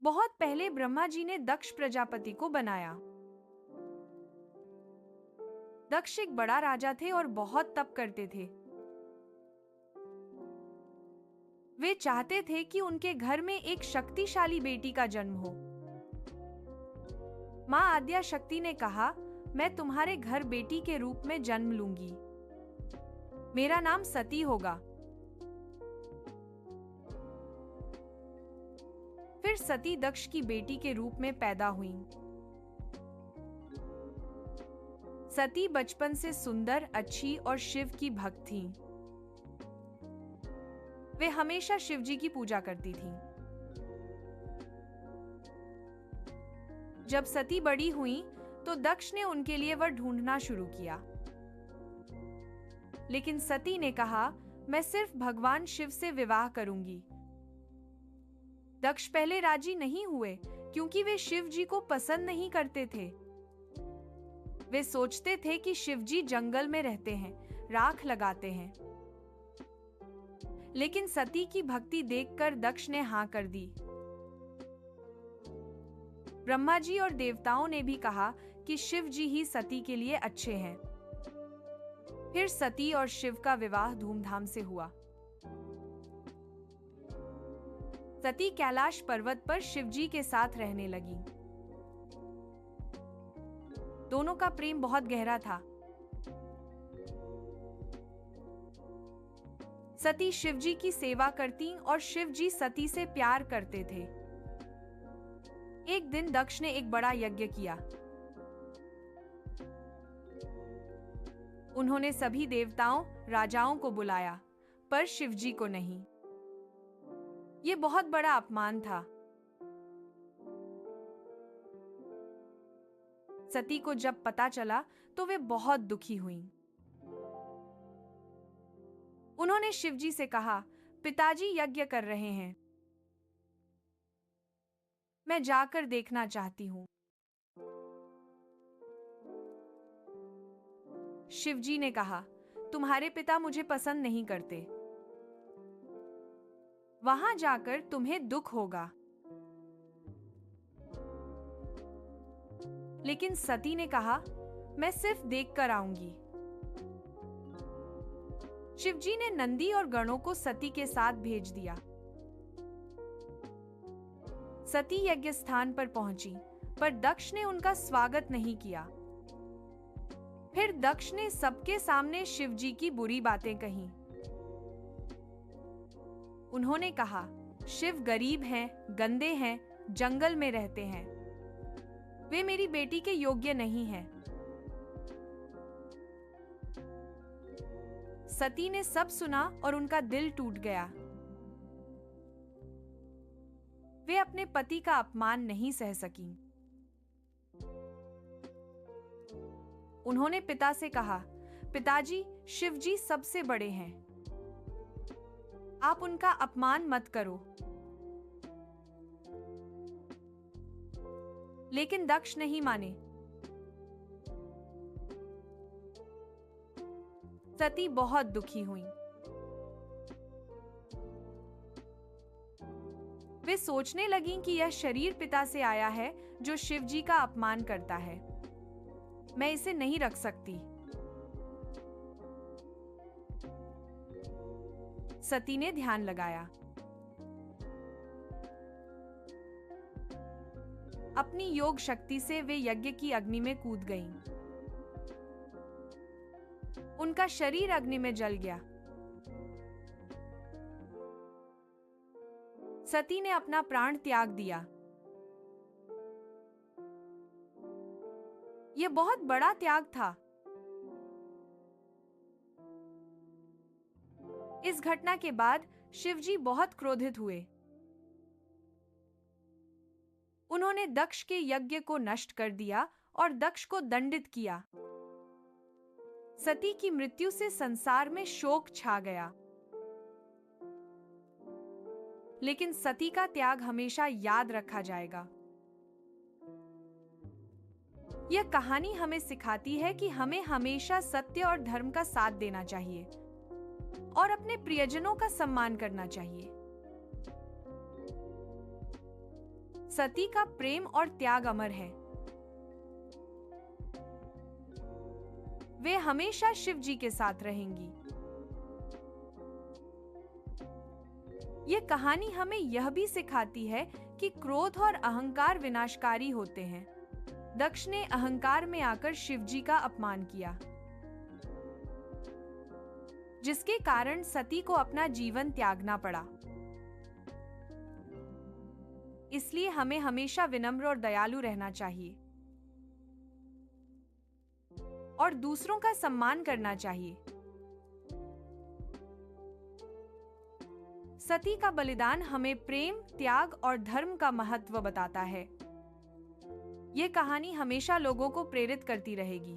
बहुत पहले ब्रह्मा जी ने दक्ष प्रजापति को बनाया। दक्ष एक बड़ा राजा थे और बहुत तप करते थे। वे चाहते थे कि उनके घर में एक शक्तिशाली बेटी का जन्म हो। मां आद्या शक्ति ने कहा, मैं तुम्हारे घर बेटी के रूप में जन्म लूंगी। मेरा नाम सती होगा। फिर सती दक्ष की बेटी के रूप में पैदा हुई। सती बचपन से सुंदर, अच्छी और शिव की भक्त थीं। वे हमेशा शिव जी की पूजा करती थीं। जब सती बड़ी हुई तो दक्ष ने उनके लिए वर ढूंढना शुरू किया। लेकिन सती ने कहा, मैं सिर्फ भगवान शिव से विवाह करूंगी। दक्ष पहले राजी नहीं हुए क्योंकि वे शिव जी को पसंद नहीं करते थे। वे सोचते थे कि शिव जी जंगल में रहते हैं, राख लगाते हैं। लेकिन सती की भक्ति देखकर दक्ष ने हां कर दी। ब्रह्मा जी और देवताओं ने भी कहा कि शिव जी ही सती के लिए अच्छे हैं। फिर सती और शिव का विवाह धूमधाम से हुआ। सती कैलाश पर्वत पर शिव जी के साथ रहने लगी। दोनों का प्रेम बहुत गहरा था। सती शिव जी की सेवा करती और शिव जी सती से प्यार करते थे। एक दिन दक्ष ने एक बड़ा यज्ञ किया। उन्होंने सभी देवताओं, राजाओं को बुलाया, पर शिव जी को नहीं। यह बहुत बड़ा अपमान था। सती को जब पता चला तो वे बहुत दुखी हुईं। उन्होंने शिव जी से कहा, पिताजी यज्ञ कर रहे हैं, मैं जाकर देखना चाहती हूं। शिव जी ने कहा, तुम्हारे पिता मुझे पसंद नहीं करते। वहां जाकर तुम्हें दुख होगा। लेकिन सती ने कहा, मैं सिर्फ देखकर आऊंगी। शिव जी ने नंदी और गणों को सती के साथ भेज दिया। सती यज्ञ स्थान पर पहुंची, पर दक्ष ने उनका स्वागत नहीं किया। फिर दक्ष ने सबके सामने शिव जी की बुरी बातें कहीं। उन्होंने कहा, शिव गरीब हैं, गंदे हैं, जंगल में रहते हैं। वे मेरी बेटी के योग्य नहीं हैं। सती ने सब सुना और उनका दिल टूट गया। वे अपने पति का अपमान नहीं सह सकीं। उन्होंने पिता से कहा, पिताजी, शिव जी सबसे बड़े हैं, आप उनका अपमान मत करो। लेकिन दक्ष नहीं माने। सती बहुत दुखी हुई। वे सोचने लगीं कि यह शरीर पिता से आया है जो शिव जी का अपमान करता है। मैं इसे नहीं रख सकती। सती ने ध्यान लगाया। अपनी योग शक्ति से वे यज्ञ की अग्नि में कूद गईं। उनका शरीर अग्नि में जल गया। सती ने अपना प्राण त्याग दिया। यह बहुत बड़ा त्याग था। इस घटना के बाद शिवजी बहुत क्रोधित हुए। उन्होंने दक्ष के यज्ञ को नष्ट कर दिया और दक्ष को दंडित किया। सती की मृत्यु से संसार में शोक छा गया। लेकिन सती का त्याग हमेशा याद रखा जाएगा। यह कहानी हमें सिखाती है कि हमें हमेशा सत्य और धर्म का साथ देना चाहिए और अपने प्रियजनों का सम्मान करना चाहिए। सती का प्रेम और त्याग अमर है। वे हमेशा शिव जी के साथ रहेंगी। ये कहानी हमें यह भी सिखाती है कि क्रोध और अहंकार विनाशकारी होते हैं। दक्ष ने अहंकार में आकर शिव जी का अपमान किया, जिसके कारण सती को अपना जीवन त्यागना पड़ा। इसलिए हमें हमेशा विनम्र और दयालु रहना चाहिए और दूसरों का सम्मान करना चाहिए। सती का बलिदान हमें प्रेम, त्याग और धर्म का महत्व बताता है। यह कहानी हमेशा लोगों को प्रेरित करती रहेगी।